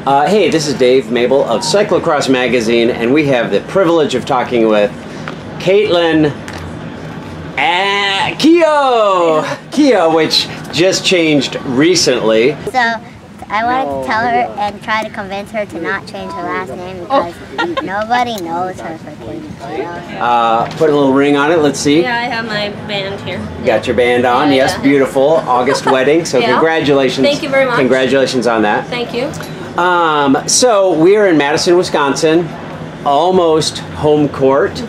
Hey, this is Dave Mabel of Cyclocross Magazine, and we have the privilege of talking with Kaitie Keough, which just changed recently. So I wanted to tell her and try to convince her to not change her last name because nobody knows her for Kaitie Keough. Put a little ring on it, let's see. Yeah, I have my band here. Got your band on, Yeah, yes, yeah. beautiful. August wedding, so Yeah. congratulations. Thank you very much. Congratulations on that. Thank you. So we're in Madison, Wisconsin, almost home court.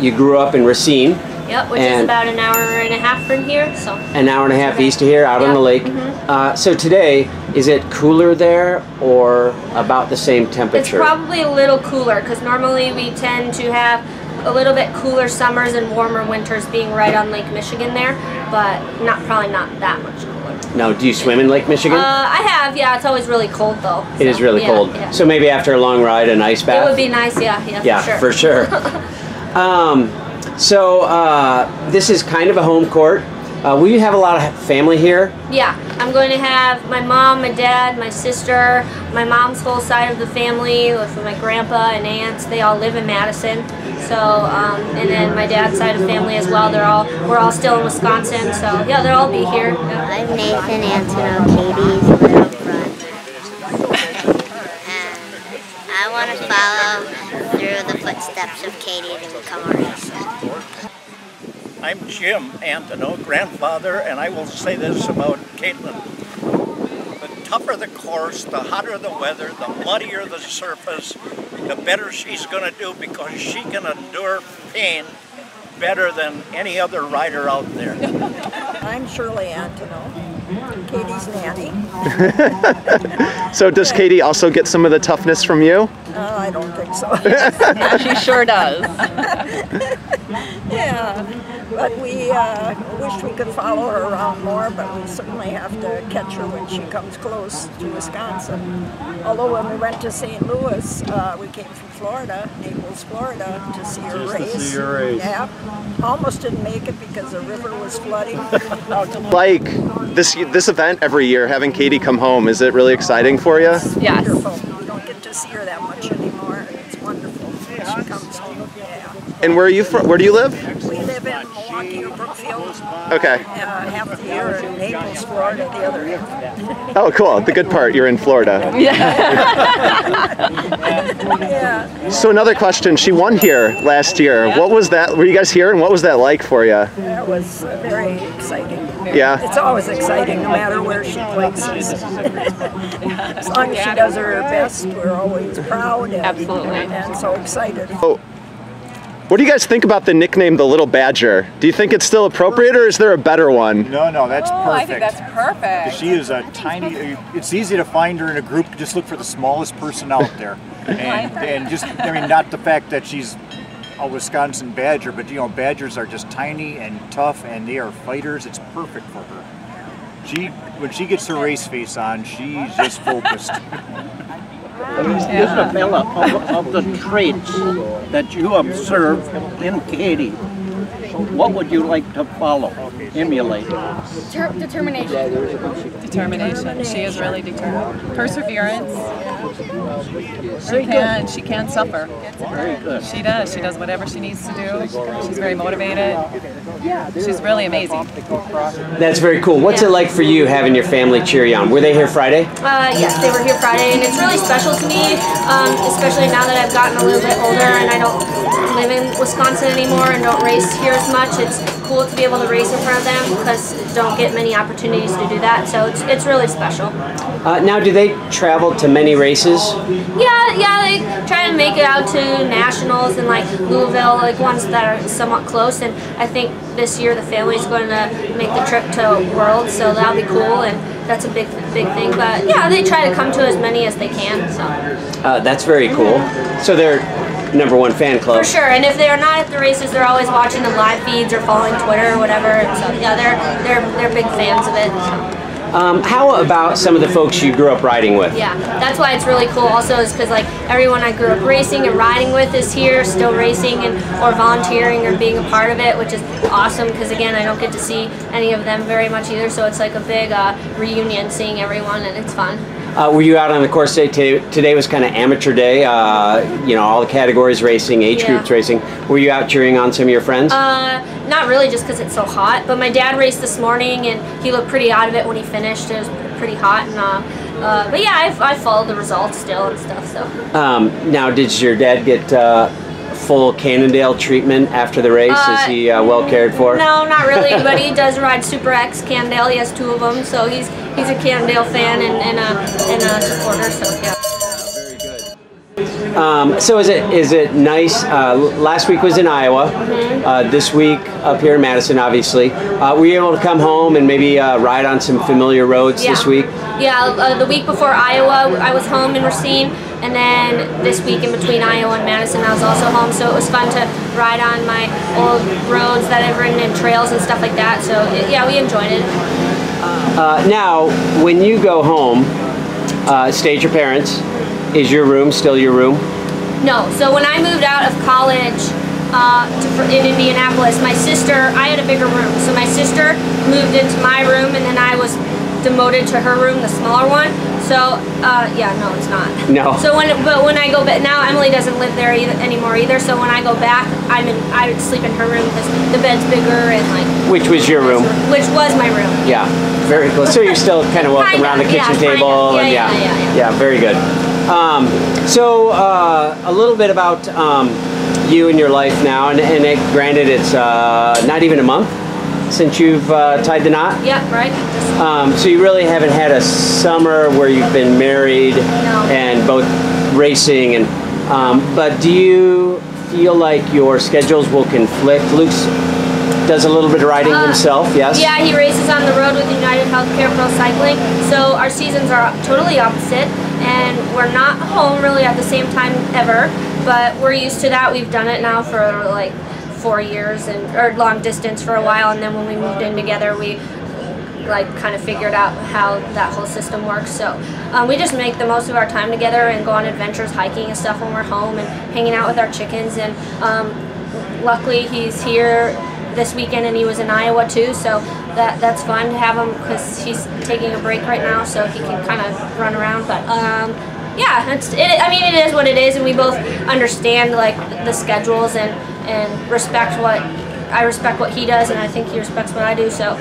You grew up in Racine. Yep, which is about an hour and a half from here. So An hour and a half east of here, out on the lake. So today, is it cooler there or about the same temperature? it's probably a little cooler because normally we tend to have a little bit cooler summers and warmer winters being right on Lake Michigan there, but probably not that much cooler. Now, do you swim in Lake Michigan? I have, yeah. It's always really cold though. It is really cold. Yeah. So maybe after a long ride, an ice bath? It would be nice, yeah, For sure. This is kind of a home court. Will you have a lot of family here? Yeah, I'm going to have my mom, my dad, my sister, my mom's whole side of the family with my grandpa and aunts. They all live in Madison. So, and then my dad's side of family as well. We're all still in Wisconsin. So, yeah, they'll all be here. Yeah. I'm Nathan Antono, Katie's little brother. And I want to follow through the footsteps of Kaitie to become a racer. I'm Jim Antono, grandfather, and I will say this about Caitlin. The tougher the course, the hotter the weather, the muddier the surface, the better she's going to do because she can endure pain better than any other rider out there. I'm Shirley Antono, Katie's nanny. So does Kaitie also get some of the toughness from you? I don't think so. She sure does. Yeah, but we wish we could follow her around more, but we certainly have to catch her when she comes close to Wisconsin. Although when we went to St. Louis, we came from Florida, Naples, Florida, to see her race. Yeah, almost didn't make it because the river was flooding. Like this event every year, having Kaitie come home, is it really exciting for you? Yes. Wonderful. We don't get to see her that much anymore. It's wonderful when she comes home. Yeah. And where are you from? Where do you live? We live in Milwaukee or Brookfield. Okay. Half the year in Naples, Florida, the other half. Oh, cool. The good part, you're in Florida. Yeah. So another question, she won here last year. What was that? Were you guys here and what was that like for you? That was very exciting. Yeah. It's always exciting no matter where she places. As long as she does her best, we're always proud and so excited. Oh. What do you guys think about the nickname the Little Badger? Do you think it's still appropriate or is there a better one? No, that's perfect. I think that's perfect. She is a tiny, it's easy to find her in a group, just look for the smallest person out there. And just, I mean, not the fact that she's a Wisconsin Badger, but you know, Badgers are just tiny and tough and they are fighters. It's perfect for her. When she gets her race face on, she's just focused. Isabella, of the traits that you observe in Kaitie, what would you like to follow, emulate? Determination. Determination. She is really determined. Perseverance. She can suffer. Very good. She does. She does whatever she needs to do. She's very motivated. She's really amazing. That's very cool. What's it like for you having your family cheer you on? Were they here Friday? Yes, they were here Friday, and it's really special to me, especially now that I've gotten a little bit older and I don't live in Wisconsin anymore and don't race here as much. It's cool to be able to race in front of them because don't get many opportunities to do that, so it's really special. Now, do they travel to many races? Yeah, they try to make it out to nationals and like Louisville, like ones that are somewhat close, and I think this year the family's going to make the trip to World, so that'll be cool, and that's a big thing. But yeah, they try to come to as many as they can. So that's very cool. So they're #1 fan club. For sure, and if they're not at the races, they're always watching the live feeds or following Twitter or whatever. And so yeah, they're big fans of it. So. How about some of the folks you grew up riding with? Yeah, that's why it's really cool also is because like everyone I grew up racing and riding with is here, still racing and or volunteering or being a part of it, which is awesome because again, I don't get to see any of them very much either, so it's like a big reunion seeing everyone and it's fun. Were you out on the course today? Today was kind of amateur day. You know, all the categories racing, age groups racing. Were you out cheering on some of your friends? Not really, just because it's so hot. But my dad raced this morning, and he looked pretty out of it when he finished. It was pretty hot, and but yeah, I followed the results still and stuff. So. Now, did your dad get full Cannondale treatment after the race? Is he well cared for? No, not really, but he does ride Super X Cannondale. He has 2 of them, so he's a Cannondale fan and a supporter. So yeah. So is it nice? Last week was in Iowa. This week up here in Madison, obviously. Were you able to come home and maybe ride on some familiar roads this week? Yeah, the week before Iowa, I was home in Racine, and then this week in between Iowa and Madison, I was also home. So it was fun to ride on my old roads that I've ridden and trails and stuff like that. So yeah, we enjoyed it. Now, when you go home, stay at your parents'. Is your room still your room? No. So when I moved out of college in Indianapolis, my sister, I had a bigger room. So my sister moved into my room, and then I was demoted to her room, the smaller one. So yeah, no, it's not. No. So when I go back now, Emily doesn't live there anymore either. So when I go back, I sleep in her room because the bed's bigger and like. Which was your room? Which was my room. Yeah, very cool. So you're still kind of walking around the kitchen table, and yeah, very good. So a little bit about you and your life now, and granted it's not even a month since you've tied the knot. Yeah, right. So you really haven't had a summer where you've been married and both racing, and but do you feel like your schedules will conflict? Luke's does a little bit of riding himself, yes? Yeah, he races on the road with United Healthcare Pro Cycling, so our seasons are totally opposite, and we're not home really at the same time ever, but we're used to that. We've done it now for like 4 years, or long distance for a while, and then when we moved in together, we like kind of figured out how that whole system works. So we just make the most of our time together and go on adventures, hiking and stuff when we're home, and hanging out with our chickens, and luckily he's here this weekend, and he was in Iowa too, so that's fun to have him because he's taking a break right now, so he can kind of run around. But yeah, I mean, it is what it is, and we both understand like the schedules and respect what I respect what he does, and I think he respects what I do. So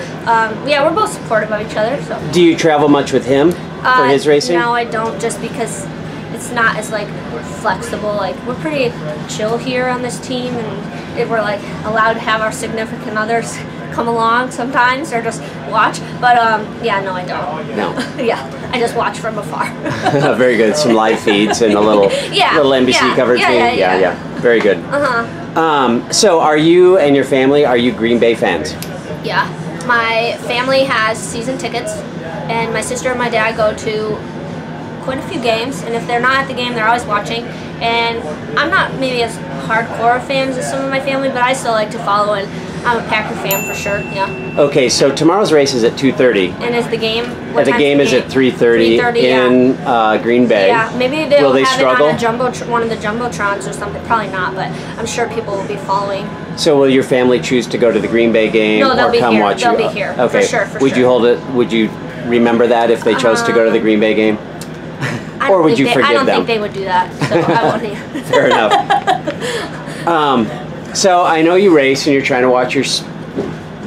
yeah, we're both supportive of each other. So. Do you travel much with him for his racing? No, I don't, just because it's not as like flexible. Like we're pretty chill here on this team, and we're like allowed to have our significant others come along sometimes or just watch. But yeah, no, I don't. No. Yeah, I just watch from afar. Very good. Some live feeds and a little little NBC coverage. Yeah. Very good. So are you and your family, are you Green Bay fans? Yeah. My family has season tickets, and my sister and my dad go to quite a few games, and if they're not at the game, they're always watching. And I'm not maybe as hardcore fans as some of my family, but I still like to follow, and I'm a Packer fan for sure. Yeah. Okay, so tomorrow's race is at 2:30. And is the game? The game is at 3:30 in Green Bay. Yeah, maybe they'll have struggle? it on one of the jumbotrons or something. Probably not, but I'm sure people will be following. So will your family choose to go to the Green Bay game or come watch you? They'll be here. Okay. For sure. Would you hold it? Would you remember that if they chose to go to the Green Bay game? Or would you forgive them? I don't think they would do that, so I won't. Fair enough. So I know you race and you're trying to watch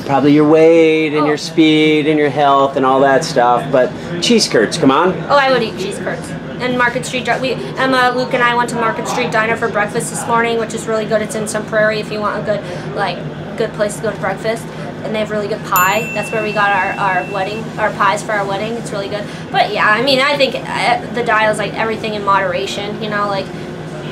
probably your weight and your speed and your health and all that stuff, but cheese curds, come on. Oh, I would eat cheese curds. And Market Street, Emma, Luke, and I went to Market Street Diner for breakfast this morning, which is really good. It's in Sun Prairie if you want a good place to go to breakfast. And they have really good pie. That's where we got our pies for our wedding. It's really good. But yeah, I mean, I think the diet is like everything in moderation. You know, like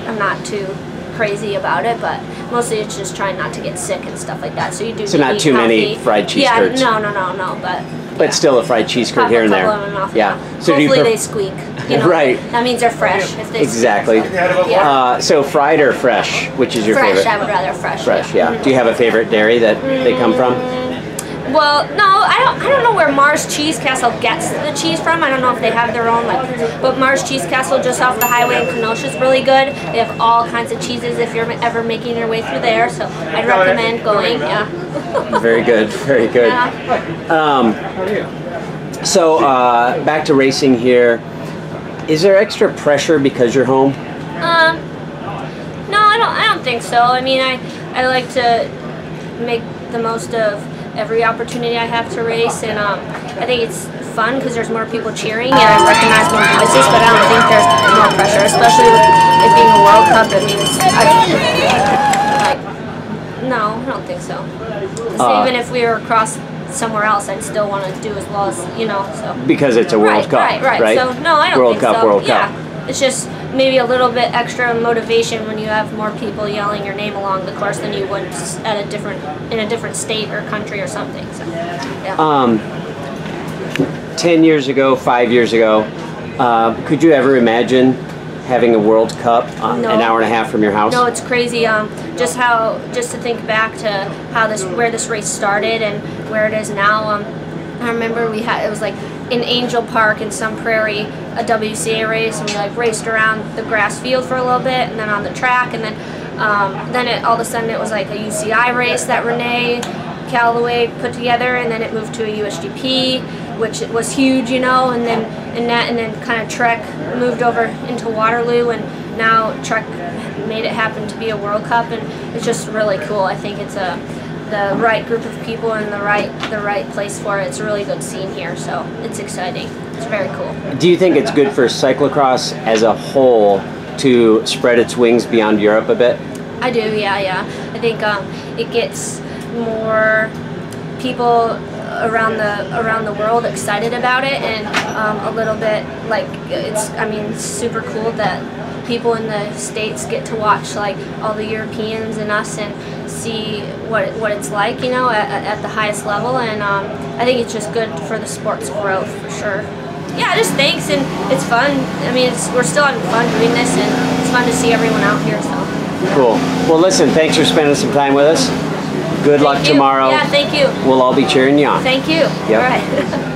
I'm not too crazy about it, but mostly it's just trying not to get sick and stuff like that. So you do. So not too many fried cheese curds. No. But still a fried cheese curd here and there. Yeah. So hopefully they squeak. You know? Right. That means they're fresh. If they exactly. Squeak, so. Yeah. So fried or fresh? Which is your favorite? Fresh. I would rather fresh. Fresh. Yeah. Do you have a favorite dairy that they come from? Well, no, I don't know where Mars Cheese Castle gets the cheese from. I don't know if they have their own, but Mars Cheese Castle just off the highway in Kenosha is really good. They have all kinds of cheeses if you're ever making your way through there, so I'd recommend going. Yeah. Very good, very good. Yeah. So back to racing here. Is there extra pressure because you're home? No, I don't think so. I mean, I like to make the most of every opportunity I have to race, and I think it's fun because there's more people cheering and I recognize more voices, but I don't think there's more pressure, especially with it being a World Cup. It means no, I don't think so. Even if we were across somewhere else, I'd still want to do as well as, you know, so. Because it's a World Cup, right? So, no, I don't think so. World Cup. It's just maybe a little bit extra motivation when you have more people yelling your name along the course than you would at in a different state or country or something. So, yeah. 10 years ago, 5 years ago, could you ever imagine having a World Cup an hour and a half from your house? No, it's crazy. Just to think back to how where this race started and where it is now. I remember it was like in Angel Park in Sun Prairie, a WCA race, and we like raced around the grass field for a little bit, and then on the track, and then all of a sudden it was like a UCI race that Renee Calloway put together, and then it moved to a USGP, which was huge, you know, and then kind of Trek moved over into Waterloo, and now Trek made it happen to be a World Cup, and it's just really cool. I think it's the right group of people and the right place for it. It's a really good scene here, so it's exciting. It's very cool. Do you think it's good for cyclocross as a whole to spread its wings beyond Europe a bit? I do, yeah. I think it gets more people around the world excited about it, and a little bit like it's super cool that people in the States get to watch like all the Europeans and us and see what it's like, you know, at the highest level, and I think it's just good for the sport's growth for sure. Yeah, just thanks, and it's fun. I mean, we're still having fun doing this, and it's fun to see everyone out here. So cool. Well, listen, thanks for spending some time with us. Good luck tomorrow. Yeah, thank you. We'll all be cheering you on. Thank you. Yep. All right.